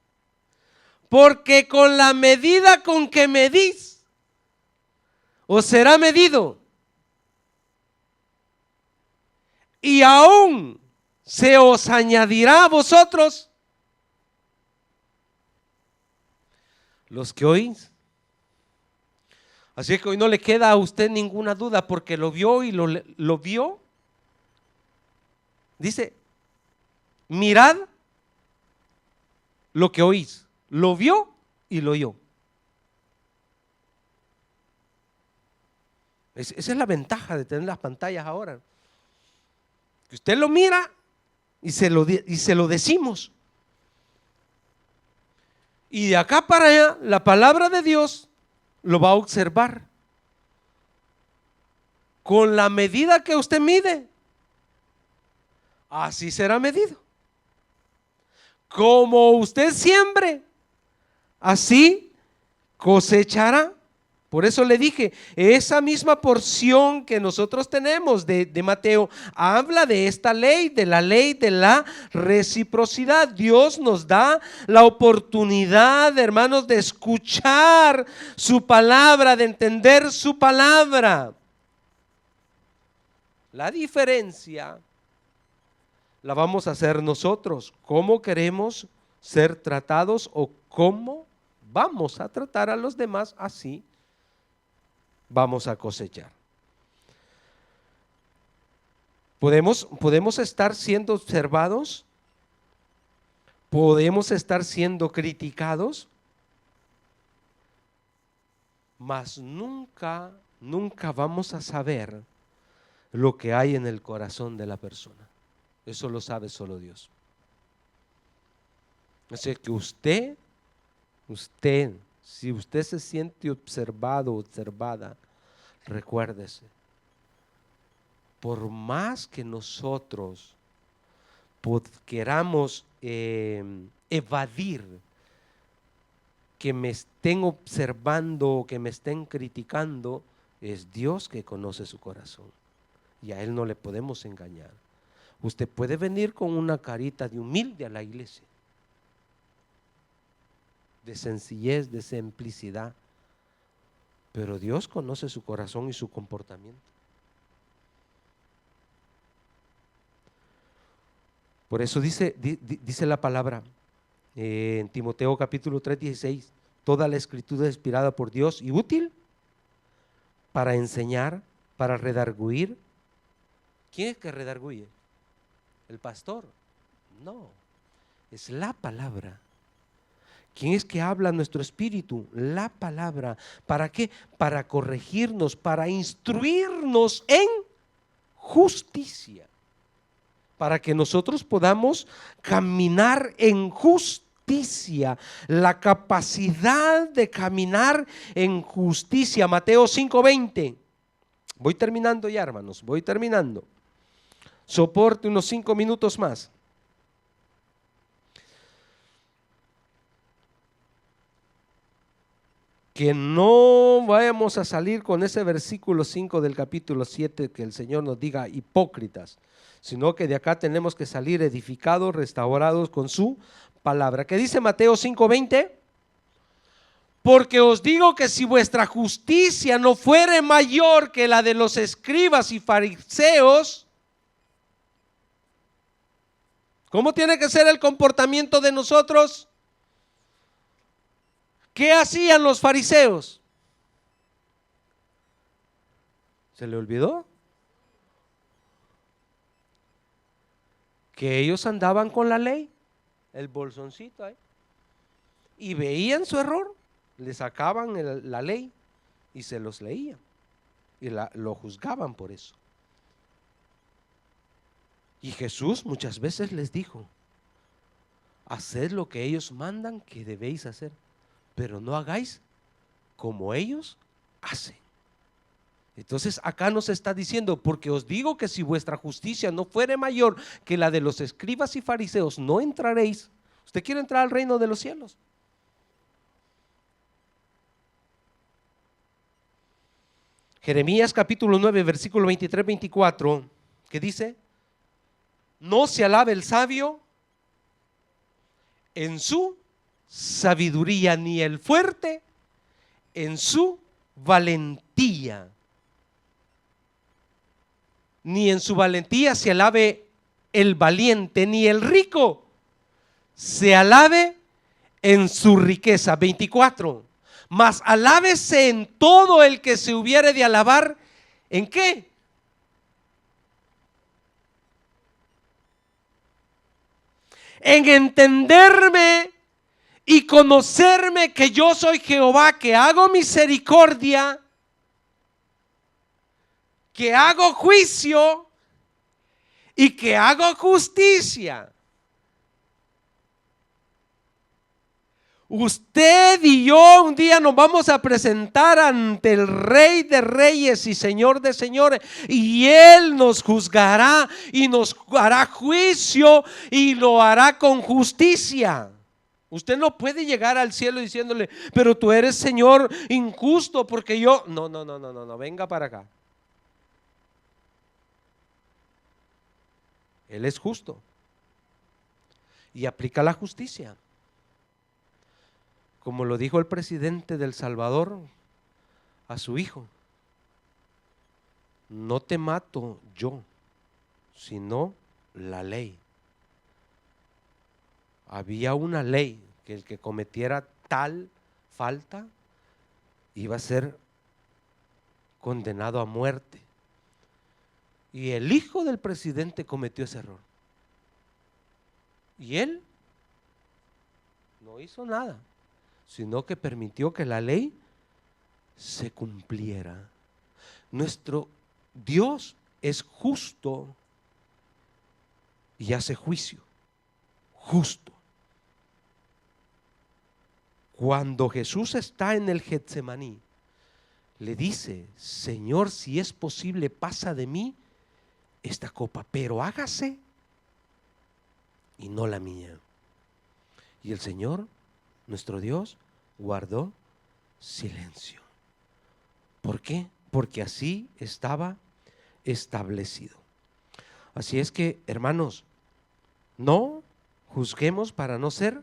porque con la medida con que medís, os será medido, y aún se os añadirá a vosotros los que oís. Así que hoy no le queda a usted ninguna duda, porque lo vio y lo vio. Dice, mirad lo que oís. Lo vio y lo oyó. Esa es la ventaja de tener las pantallas ahora. Que usted lo mira y se lo decimos. Y de acá para allá, la palabra de Dios lo va a observar. Con la medida que usted mide, así será medido. Como usted siembre, así cosechará. Por eso le dije, esa misma porción que nosotros tenemos de Mateo habla de esta ley, de la ley de la reciprocidad. Dios nos da la oportunidad, hermanos, de escuchar su palabra, de entender su palabra. La diferencia la vamos a hacer nosotros. ¿Cómo queremos ser tratados o cómo vamos a tratar a los demás? Así vamos a cosechar. Podemos estar siendo observados, podemos estar siendo criticados, mas nunca, nunca vamos a saber lo que hay en el corazón de la persona. Eso lo sabe solo Dios. Así que usted, si usted se siente observado, observada, recuérdese, por más que nosotros queramos evadir que me estén observando, que me estén criticando, es Dios que conoce su corazón y a Él no le podemos engañar. Usted puede venir con una carita de humilde a la iglesia, de sencillez, de simplicidad, pero Dios conoce su corazón y su comportamiento. Por eso dice la palabra en Timoteo capítulo 3:16, toda la escritura es inspirada por Dios y útil para enseñar, para redarguir. ¿Quién es que redarguye? ¿El pastor? No, es la palabra. ¿Quién es que habla a nuestro espíritu? La palabra. ¿Para qué? Para corregirnos, para instruirnos en justicia, para que nosotros podamos caminar en justicia, la capacidad de caminar en justicia. Mateo 5:20. Voy terminando ya, hermanos, voy terminando. Soporte unos 5 minutos más. Que no vayamos a salir con ese versículo 5 del capítulo 7 que el Señor nos diga hipócritas, sino que de acá tenemos que salir edificados, restaurados con su palabra. ¿Qué dice Mateo 5:20? Porque os digo que si vuestra justicia no fuere mayor que la de los escribas y fariseos, ¿cómo tiene que ser el comportamiento de nosotros? ¿Qué hacían los fariseos? ¿Se le olvidó? Que ellos andaban con la ley, el bolsoncito ahí, y veían su error, le sacaban la ley y se los leían y lo juzgaban por eso. Y Jesús muchas veces les dijo: haced lo que ellos mandan que debéis hacer, pero no hagáis como ellos hacen. Entonces acá nos está diciendo: porque os digo que si vuestra justicia no fuere mayor que la de los escribas y fariseos, no entraréis. ¿Usted quiere entrar al reino de los cielos? Jeremías capítulo 9 versículo 23-24, ¿qué dice? No se alabe el sabio en su sabiduría, ni el fuerte en su valentía. Ni en su valentía se alabe el valiente, ni el rico se alabe en su riqueza. 24. Mas alábese en todo el que se hubiere de alabar. ¿En qué? En entenderme y conocerme que yo soy Jehová, que hago misericordia, que hago juicio y que hago justicia. Usted y yo un día nos vamos a presentar ante el Rey de Reyes y Señor de Señores, y Él nos juzgará y nos hará juicio y lo hará con justicia. Usted no puede llegar al cielo diciéndole: pero tú eres, Señor, injusto porque yo... No, venga para acá. Él es justo y aplica la justicia. Como lo dijo el presidente de El Salvador a su hijo: no te mato yo, sino la ley. Había una ley que el que cometiera tal falta iba a ser condenado a muerte. Y el hijo del presidente cometió ese error. Y él no hizo nada, sino que permitió que la ley se cumpliera. Nuestro Dios es justo y hace juicio. Justo. Cuando Jesús está en el Getsemaní, le dice: Señor, si es posible, pasa de mí esta copa, pero hágase y no la mía. Y el Señor, nuestro Dios, guardó silencio. ¿Por qué? Porque así estaba establecido. Así es que, hermanos, no juzguemos para no ser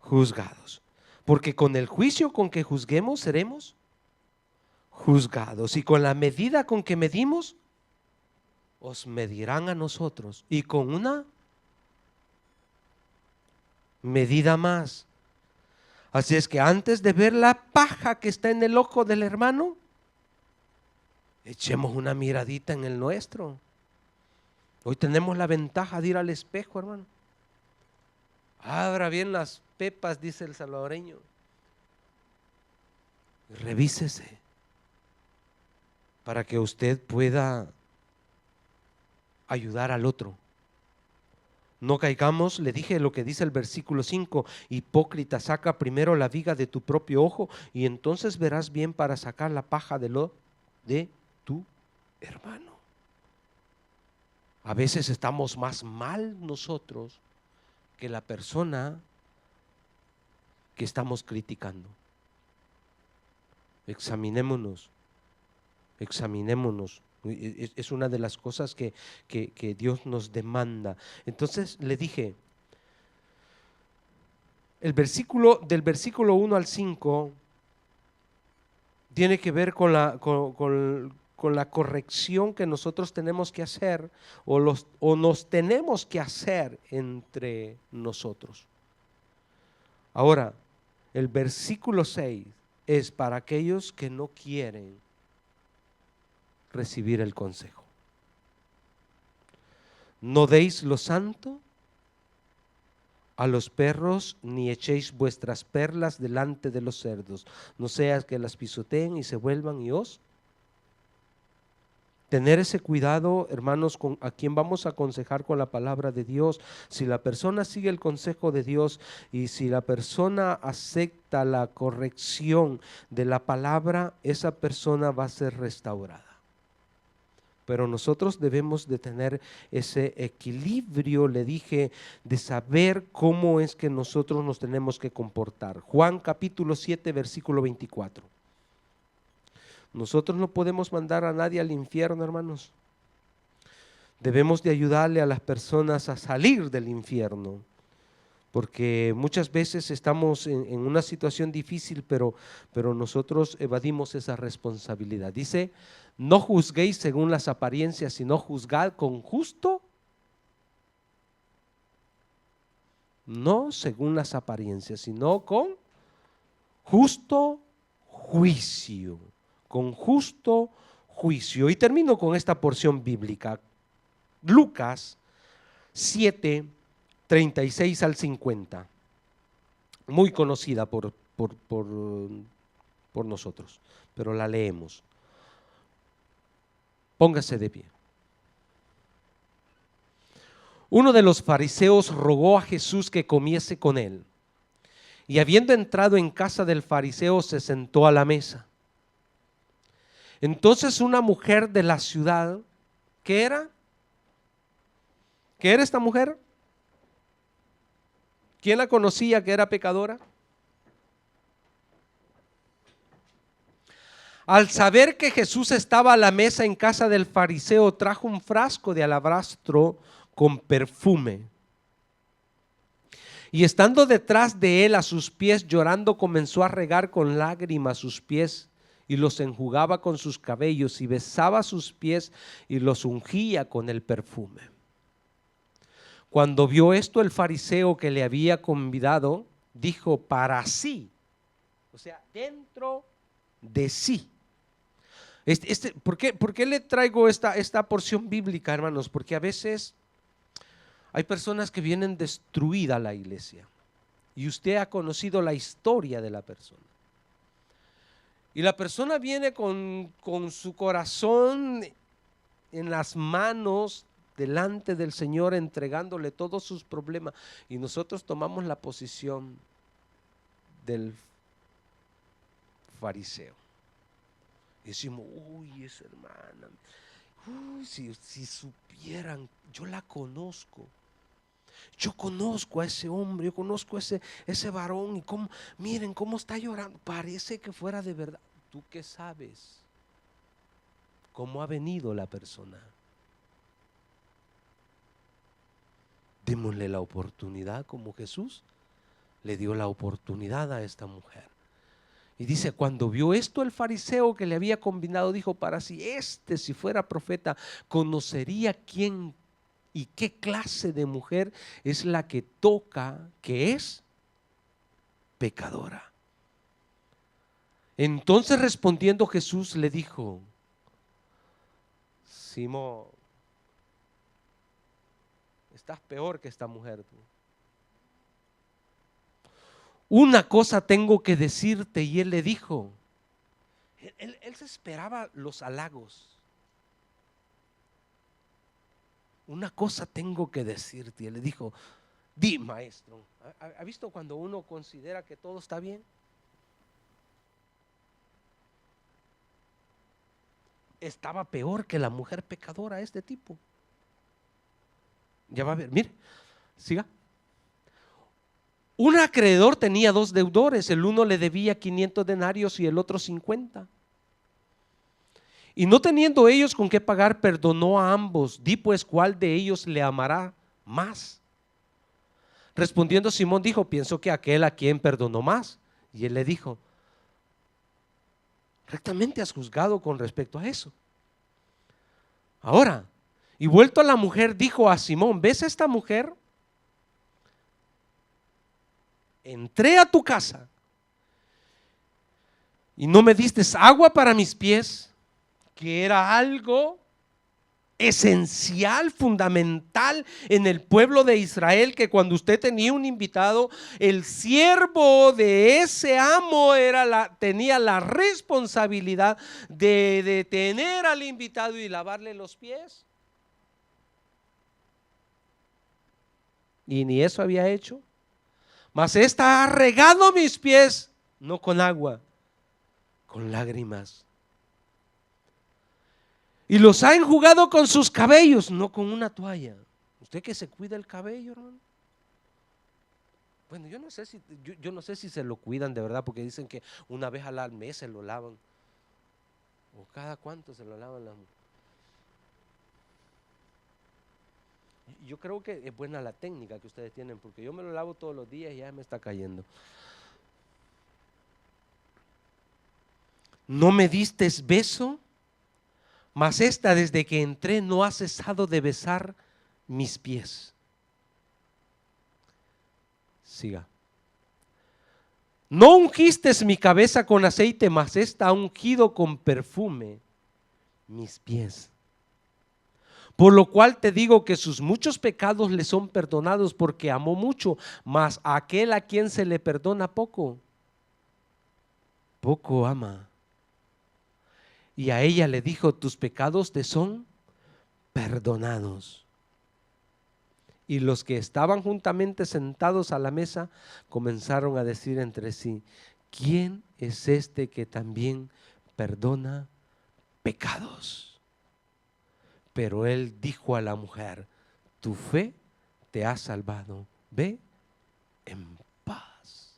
juzgados, porque con el juicio con que juzguemos seremos juzgados, y con la medida con que medimos os medirán a nosotros, y con una medida más. Así es que antes de ver la paja que está en el ojo del hermano, echemos una miradita en el nuestro. Hoy tenemos la ventaja de ir al espejo, hermano. Abra bien las pepas, dice el salvadoreño. Revísese para que usted pueda ayudar al otro. No caigamos, le dije lo que dice el versículo 5: hipócrita, saca primero la viga de tu propio ojo y entonces verás bien para sacar la paja de tu hermano. A veces estamos más mal nosotros que la persona que estamos criticando. Examinémonos. Es una de las cosas que Dios nos demanda. Entonces le dije, del versículo 1 al 5 tiene que ver con la corrección que nosotros tenemos que hacer o nos tenemos que hacer entre nosotros. Ahora, el versículo 6 es para aquellos que no quieren recibir el consejo. No deis lo santo a los perros, ni echéis vuestras perlas delante de los cerdos, no sea que las pisoteen y se vuelvan y os. Tener ese cuidado, hermanos, con a quien vamos a aconsejar con la palabra de Dios. Si la persona sigue el consejo de Dios y si la persona acepta la corrección de la palabra, esa persona va a ser restaurada. Pero nosotros debemos de tener ese equilibrio, le dije, de saber cómo es que nosotros nos tenemos que comportar. Juan capítulo 7, versículo 24. Nosotros no podemos mandar a nadie al infierno, hermanos. Debemos de ayudarle a las personas a salir del infierno, porque muchas veces estamos en una situación difícil, pero nosotros evadimos esa responsabilidad. Dice: no juzguéis según las apariencias, sino juzgad con justo, no según las apariencias, sino con justo juicio. Con justo juicio. Y termino con esta porción bíblica. Lucas 7, 36 al 50. Muy conocida por nosotros, pero la leemos. Póngase de pie. Uno de los fariseos rogó a Jesús que comiese con él. Y habiendo entrado en casa del fariseo, se sentó a la mesa. Entonces una mujer de la ciudad, ¿qué era? ¿Qué era esta mujer? ¿Quién la conocía que era pecadora? Al saber que Jesús estaba a la mesa en casa del fariseo, trajo un frasco de alabastro con perfume. Y estando detrás de él a sus pies llorando, comenzó a regar con lágrimas sus pies y los enjugaba con sus cabellos y besaba sus pies y los ungía con el perfume. Cuando vio esto el fariseo que le había convidado, dijo para sí, o sea, dentro de sí. ¿Por qué le traigo esta porción bíblica, hermanos? Porque a veces hay personas que vienen destruida a la iglesia y usted ha conocido la historia de la persona. Y la persona viene con su corazón en las manos delante del Señor, entregándole todos sus problemas. Y nosotros tomamos la posición del fariseo. Y decimos, uy, esa hermana, uy, si supieran, yo la conozco. Yo conozco a ese hombre, yo conozco a ese varón y cómo, miren cómo está llorando. Parece que fuera de verdad. ¿Tú qué sabes? ¿Cómo ha venido la persona? Démosle la oportunidad como Jesús le dio la oportunidad a esta mujer. Y dice, cuando vio esto el fariseo que le había combinado, dijo para sí, si fuera profeta, conocería quién y qué clase de mujer es la que toca, que es pecadora. Entonces respondiendo Jesús le dijo, Simón, estás peor que esta mujer tú. Una cosa tengo que decirte. Y él le dijo, él se esperaba los halagos. Una cosa tengo que decirte. Y él le dijo, di, maestro. ¿Ha visto cuando uno considera que todo está bien? Estaba peor que la mujer pecadora este tipo. Ya va a ver, mire, siga. Un acreedor tenía dos deudores, el uno le debía 500 denarios y el otro 50. Y no teniendo ellos con qué pagar, perdonó a ambos. Di pues, ¿cuál de ellos le amará más? Respondiendo Simón dijo, pienso que aquel a quien perdonó más. Y él le dijo, rectamente has juzgado con respecto a eso. Ahora, y vuelto a la mujer, dijo a Simón, ¿ves a esta mujer? Entré a tu casa y no me diste agua para mis pies, que era algo esencial, fundamental en el pueblo de Israel, que cuando usted tenía un invitado, el siervo de ese amo tenía la responsabilidad de tener al invitado y lavarle los pies. Y ni eso había hecho. Mas esta ha regado mis pies, no con agua, con lágrimas. Y los ha enjugado con sus cabellos, no con una toalla. ¿Usted que se cuida el cabello, hermano? Bueno, yo no sé si se lo cuidan de verdad, porque dicen que una vez al mes se lo lavan. ¿O cada cuánto se lo lavan las mujeres? Yo creo que es buena la técnica que ustedes tienen, porque yo me lo lavo todos los días y ya me está cayendo. ¿No me distes beso? Mas esta desde que entré no ha cesado de besar mis pies. Siga. No ungiste mi cabeza con aceite, mas esta ha ungido con perfume mis pies. Por lo cual te digo que sus muchos pecados le son perdonados, porque amó mucho, mas a aquel a quien se le perdona poco, poco ama. Y a ella le dijo, tus pecados te son perdonados. Y los que estaban juntamente sentados a la mesa comenzaron a decir entre sí, ¿quién es este que también perdona pecados? Pero él dijo a la mujer, tu fe te ha salvado, ve en paz.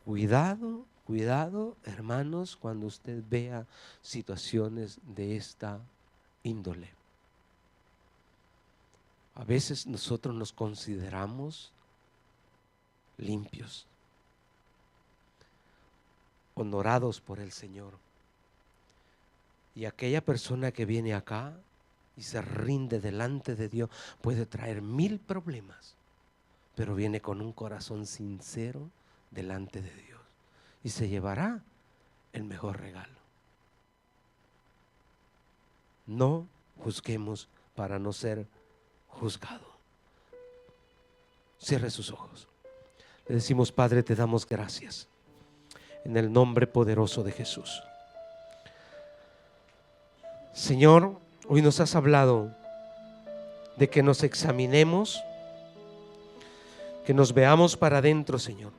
Cuidado, cuidado, hermanos, cuando usted vea situaciones de esta índole. A veces nosotros nos consideramos limpios, honorados por el Señor. Y aquella persona que viene acá y se rinde delante de Dios puede traer 1000 problemas, pero viene con un corazón sincero delante de Dios y se llevará el mejor regalo. No juzguemos para no ser juzgado. Cierre sus ojos. Le decimos, Padre, te damos gracias en el nombre poderoso de Jesús. Señor, hoy nos has hablado de que nos examinemos, que nos veamos para adentro, Señor.